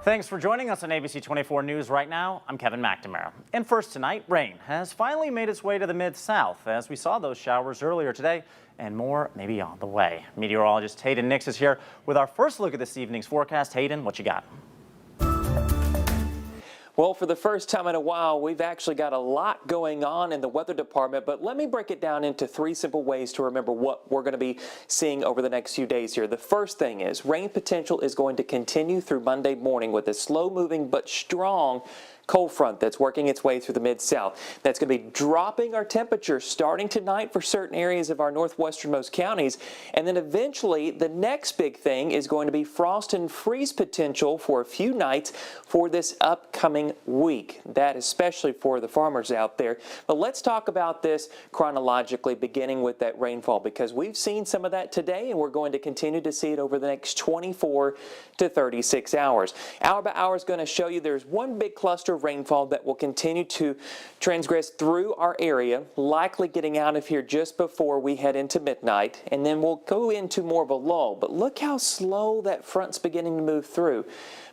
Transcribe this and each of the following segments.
Thanks for joining us on ABC24 News Right Now. I'm Kevin McNamara. And first tonight, rain has finally made its way to the Mid-South as we saw those showers earlier today and more may be on the way. Meteorologist Hayden Nix is here with our first look at this evening's forecast. Hayden, what you got? Well, for the first time in a while, we've actually got a lot going on in the weather department, but let me break it down into three simple ways to remember what we're going to be seeing over the next few days here. The first thing is rain potential is going to continue through Monday morning with a slow-moving but strong cold front that's working its way through the Mid-South. That's going to be dropping our temperature starting tonight for certain areas of our northwesternmost counties. And then eventually the next big thing is going to be frost and freeze potential for a few nights for this upcoming week. That especially for the farmers out there. But let's talk about this chronologically, beginning with that rainfall, because we've seen some of that today and we're going to continue to see it over the next 24 to 36 hours. Hour by hour is going to show you there's one big cluster of rainfall that will continue to transgress through our area, likely getting out of here just before we head into midnight, and then we'll go into more of a lull. But look how slow that front's beginning to move through.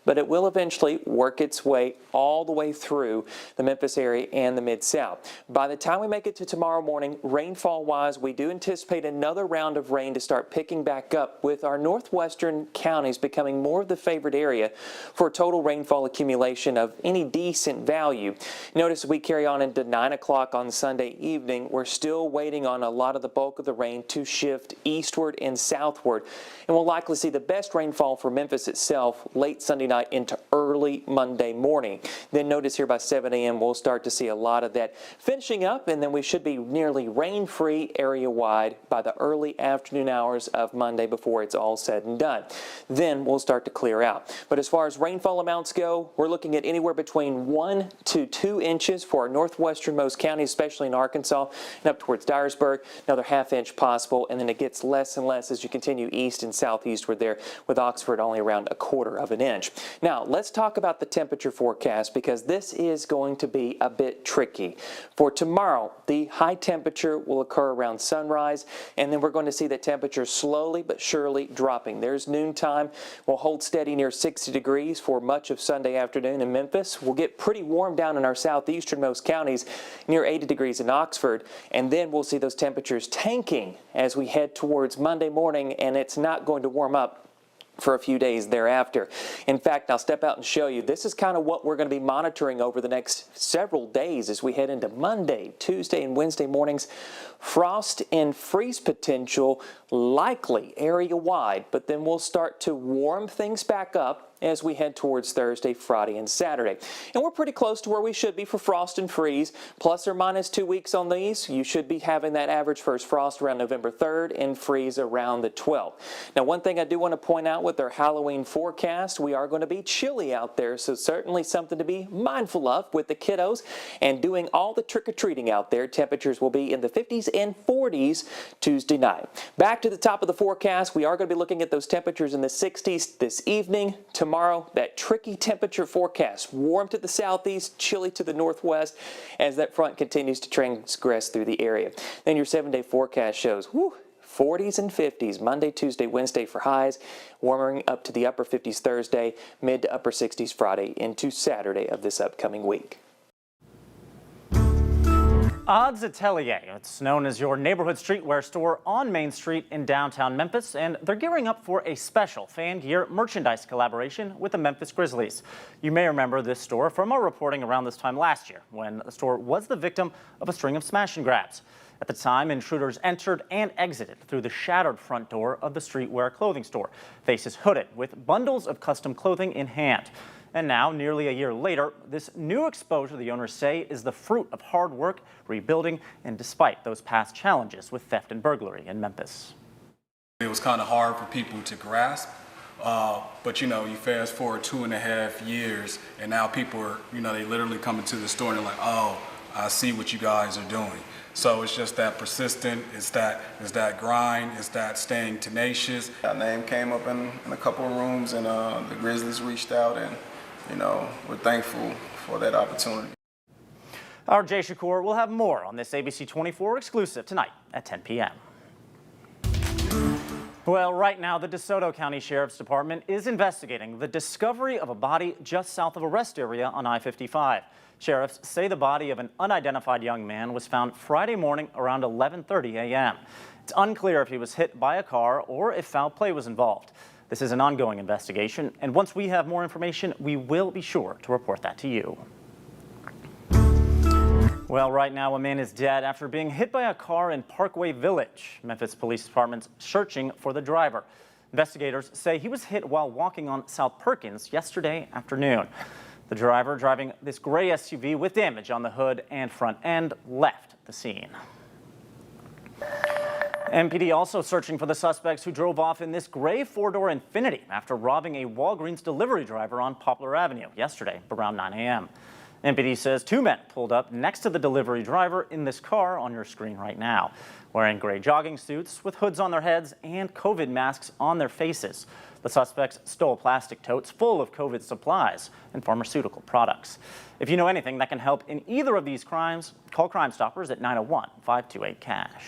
But it will eventually work its way all the way through the Memphis area and the Mid-South. By the time we make it to tomorrow morning, rainfall-wise, we do anticipate another round of rain to start picking back up, with our northwestern counties becoming more of the favored area for total rainfall accumulation of any decent value. Notice we carry on into 9 o'clock on Sunday evening. We're still waiting on a lot of the bulk of the rain to shift eastward and southward, and we'll likely see the best rainfall for Memphis itself late Sunday night into early Monday morning. Then notice here by 7 a.m. we'll start to see a lot of that finishing up, and then we should be nearly rain-free area-wide by the early afternoon hours of Monday before it's all said and done. Then we'll start to clear out. But as far as rainfall amounts go, we're looking at anywhere between 1 to 2 inches for our northwesternmost counties, especially in Arkansas, and up towards Dyersburg, another half-inch possible, and then it gets less and less as you continue east and southeastward there, with Oxford only around 1/4 of an inch. Now, let's talk about the temperature forecast, because this is going to be a bit tricky. For tomorrow, the high temperature will occur around sunrise, and then we're going to see the temperature slowly but surely dropping. There's noontime. We'll hold steady near 60 degrees for much of Sunday afternoon in Memphis. We'll get pretty warm down in our southeasternmost counties, near 80 degrees in Oxford, and then we'll see those temperatures tanking as we head towards Monday morning, and it's not going to warm up for a few days thereafter. In fact, I'll step out and show you. This is kind of what we're going to be monitoring over the next several days as we head into Monday, Tuesday, and Wednesday mornings. Frost and freeze potential likely area-wide, but then we'll start to warm things back up as we head towards Thursday, Friday, and Saturday. And we're pretty close to where we should be for frost and freeze. Plus or minus 2 weeks on these, you should be having that average first frost around November 3rd and freeze around the 12th. Now, one thing I do want to point out with our Halloween forecast, we are going to be chilly out there, so certainly something to be mindful of with the kiddos and doing all the trick-or-treating out there. Temperatures will be in the 50s and 40s Tuesday night. Back to the top of the forecast, we are going to be looking at those temperatures in the 60s this evening. Tomorrow, that tricky temperature forecast, warm to the southeast, chilly to the northwest as that front continues to transgress through the area. Then your 7-day forecast shows 40s and 50s Monday, Tuesday, Wednesday for highs, warming up to the upper 50s Thursday, mid to upper 60s Friday into Saturday of this upcoming week. Odds Atelier. It's known as your neighborhood streetwear store on Main Street in downtown Memphis, and they're gearing up for a special fan gear merchandise collaboration with the Memphis Grizzlies. You may remember this store from our reporting around this time last year, when the store was the victim of a string of smash and grabs. At the time, intruders entered and exited through the shattered front door of the streetwear clothing store, faces hooded with bundles of custom clothing in hand. And now, nearly a year later, this new exposure, the owners say, is the fruit of hard work, rebuilding, and despite those past challenges with theft and burglary in Memphis. It was kind of hard for people to grasp, but you fast forward 2.5 years, and now people are, they literally come into the store and they're like, oh, I see what you guys are doing. So it's just that persistent, it's that grind, it's that staying tenacious. Our name came up in a couple of rooms, and the Grizzlies reached out, and we're thankful for that opportunity. Our Jay Shakur will have more on this ABC24 exclusive tonight at 10 p.m. Well, right now, the DeSoto County Sheriff's Department is investigating the discovery of a body just south of a rest area on I-55. Sheriffs say the body of an unidentified young man was found Friday morning around 11:30 a.m. It's unclear if he was hit by a car or if foul play was involved. This is an ongoing investigation, and once we have more information, we will be sure to report that to you. Well, right now, a man is dead after being hit by a car in Parkway Village. Memphis Police Department's searching for the driver. Investigators say he was hit while walking on South Perkins yesterday afternoon. The driver, driving this gray SUV with damage on the hood and front end, left the scene. MPD also searching for the suspects who drove off in this gray four-door Infiniti after robbing a Walgreens delivery driver on Poplar Avenue yesterday around 9 a.m. MPD says two men pulled up next to the delivery driver in this car on your screen right now, wearing gray jogging suits with hoods on their heads and COVID masks on their faces. The suspects stole plastic totes full of COVID supplies and pharmaceutical products. If you know anything that can help in either of these crimes, call Crime Stoppers at 901-528-CASH.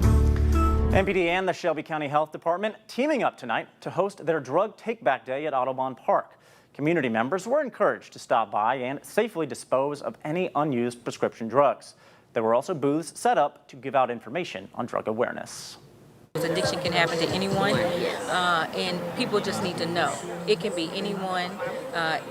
MPD and the Shelby County Health Department teaming up tonight to host their Drug Take-Back Day at Audubon Park. Community members were encouraged to stop by and safely dispose of any unused prescription drugs. There were also booths set up to give out information on drug awareness. Addiction can happen to anyone, and people just need to know. It can be anyone,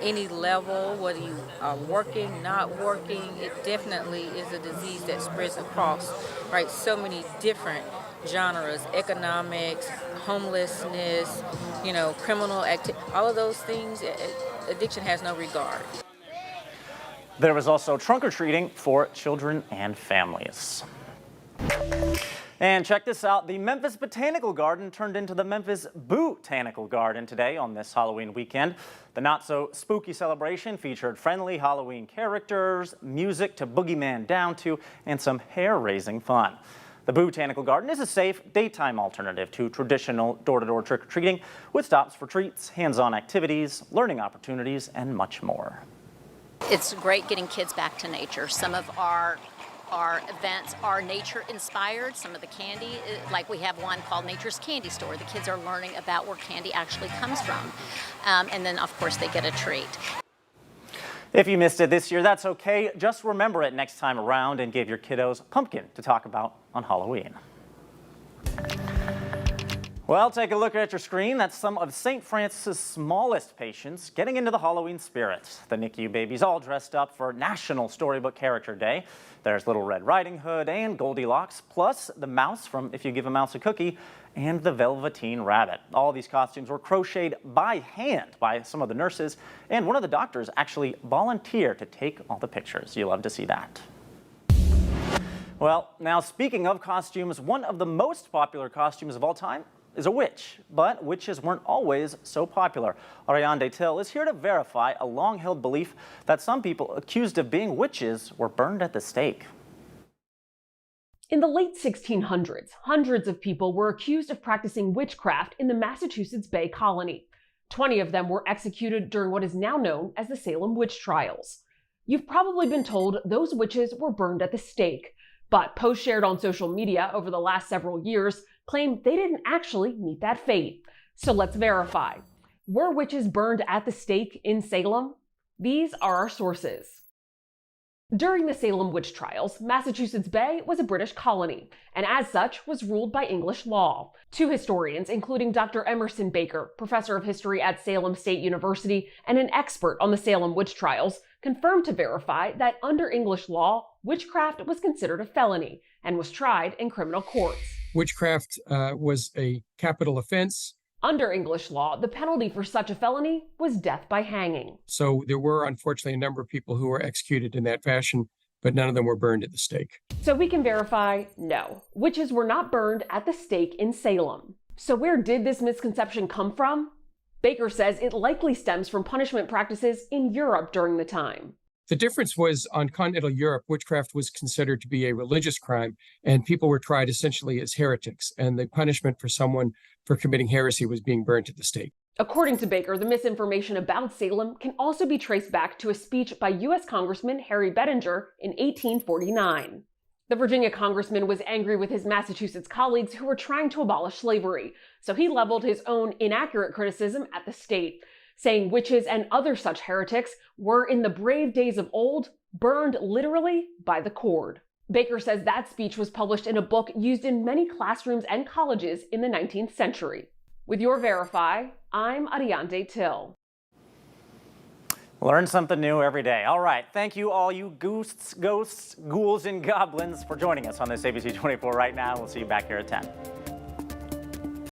any level, whether you are working, not working. It definitely is a disease that spreads across, right? So many different genres, economics, homelessness, criminal activity, all of those things. Addiction has no regard. There was also trunk or treating for children and families. And check this out, the Memphis Botanical Garden turned into the Memphis Boo-tanical Garden today on this Halloween weekend. The not-so-spooky celebration featured friendly Halloween characters, music to boogeyman down to, and some hair-raising fun. The Boo-tanical Garden is a safe, daytime alternative to traditional door-to-door trick-or-treating with stops for treats, hands-on activities, learning opportunities, and much more. It's great getting kids back to nature. Some of our events are nature inspired. Some of the candy, like we have one called Nature's Candy Store. The kids are learning about where candy actually comes from. And then of course they get a treat. If you missed it this year, that's okay. Just remember it next time around and give your kiddos a pumpkin to talk about on Halloween. Well, take a look at your screen. That's some of St. Francis' smallest patients getting into the Halloween spirit. The NICU babies all dressed up for National Storybook Character Day. There's Little Red Riding Hood and Goldilocks, plus the mouse from If You Give a Mouse a Cookie, and the Velveteen Rabbit. All these costumes were crocheted by hand by some of the nurses, and one of the doctors actually volunteered to take all the pictures. You love to see that. Well, now speaking of costumes, one of the most popular costumes of all time is a witch, but witches weren't always so popular. Ariane Till is here to verify a long-held belief that some people accused of being witches were burned at the stake. In the late 1600s, hundreds of people were accused of practicing witchcraft in the Massachusetts Bay Colony. 20 of them were executed during what is now known as the Salem witch trials. You've probably been told those witches were burned at the stake, but posts shared on social media over the last several years claim they didn't actually meet that fate. So let's verify. Were witches burned at the stake in Salem? These are our sources. During the Salem witch trials, Massachusetts Bay was a British colony, and as such was ruled by English law. Two historians, including Dr. Emerson Baker, professor of history at Salem State University and an expert on the Salem witch trials, confirmed to verify that under English law, witchcraft was considered a felony and was tried in criminal courts. Witchcraft was a capital offense. Under English law, the penalty for such a felony was death by hanging. So there were, unfortunately, a number of people who were executed in that fashion, but none of them were burned at the stake. So we can verify, no, witches were not burned at the stake in Salem. So where did this misconception come from? Baker says it likely stems from punishment practices in Europe during the time. The difference was on continental Europe, witchcraft was considered to be a religious crime, and people were tried essentially as heretics, and the punishment for someone for committing heresy was being burned at the stake. According to Baker, the misinformation about Salem can also be traced back to a speech by U.S. Congressman Harry Bettinger in 1849. The Virginia congressman was angry with his Massachusetts colleagues who were trying to abolish slavery, so he leveled his own inaccurate criticism at the state, saying witches and other such heretics were, in the brave days of old, burned literally by the cord. Baker says that speech was published in a book used in many classrooms and colleges in the 19th century. With your Verify, I'm Ariande Till. Learn something new every day. All right. Thank you, all you ghosts, ghouls, and goblins for joining us on this ABC24 right now. We'll see you back here at 10.